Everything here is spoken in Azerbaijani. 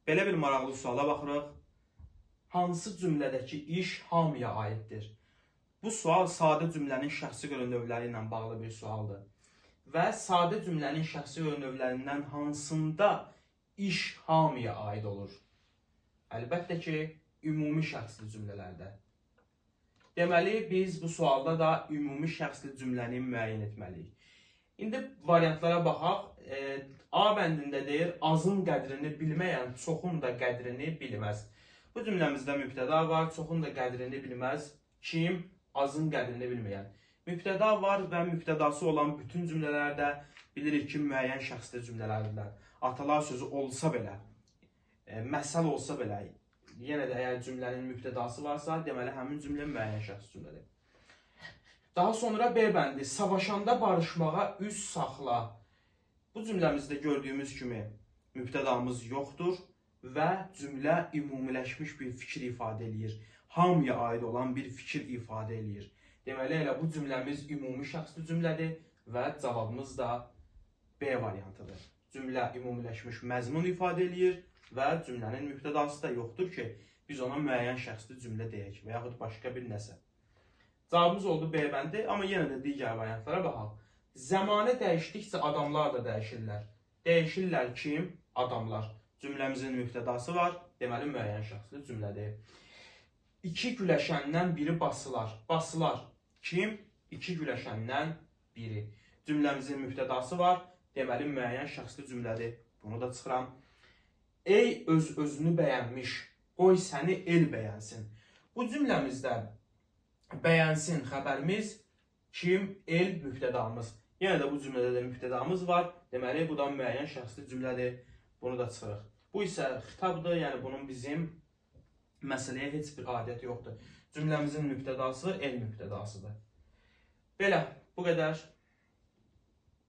Belə bir maraqlı suala baxırıq. Hansı cümlədəki iş hamıya aiddir? Bu sual sadə cümlənin şəxsi görünövləri ilə bağlı bir sualdır. Və sadə cümlənin şəxsi görünövlərindən hansında iş hamıya aid olur? Əlbəttə ki, ümumi şəxsli cümlələrdə. Deməli, biz bu sualda da ümumi şəxsli cümləni müəyyən etməliyik. İndi variantlara baxaq. A bəndində deyir, azın qədrini bilməyən çoxun da qədrini bilməz. Bu cümləmizdə mübtəda var, çoxun da qədrini bilməz. Kim? Azın qədrini bilməyən. Mübtəda var və mübtədası olan bütün cümlələrdə bilirik ki, müəyyən şəxsli cümlələrdir. Atalar sözü olsa belə, məsəl olsa belə, yenə də əgər cümlənin mübtədası varsa, deməli həmin cümlə müəyyən şəxs cümlədir. Daha sonra B bəndi, savaşanda barışmağa üz saxla. Bu cümləmizdə gördüyümüz kimi mübtədamız yoxdur və cümlə ümumiləşmiş bir fikir ifadə edir. Hamıya aid olan bir fikir ifadə edir. Deməli, elə bu cümləmiz ümumi şəxsli cümlədir və cavabımız da B variantıdır. Cümlə ümumiləşmiş məzmun ifadə edir və cümlənin mübtədası da yoxdur ki, biz ona müəyyən şəxsli cümlə deyək və yaxud başqa bir nəsə. Cavabımız oldu B bəndi, amma yenə də digər variantlara baxaq. Zəmanə dəyişdikcə adamlar da dəyişirlər. Dəyişirlər kim? Adamlar. Cümləmizin mübtədası var, deməli müəyyən şəxsli cümlədir. İki güləşəndən biri basılar. Basılar kim? İki güləşəndən biri. Cümləmizin mübtədası var, deməli müəyyən şəxsli cümlədir. Bunu da çıxıram. Ey öz-özünü bəyənmiş, qoy səni el bəyənsin. Bu cümləmizdə bəyənsin xəbərimiz kim? El mübtədamız. Yenə də bu cümlədə də mübtədamız var. Deməli, bu da müəyyən şəxsli cümlədir. Bunu da çıxırıq. Bu isə xitabdır, yəni bunun bizim məsələyə heç bir adəti yoxdur. Cümləmizin mübtədası el mübtədasıdır. Belə, bu qədər.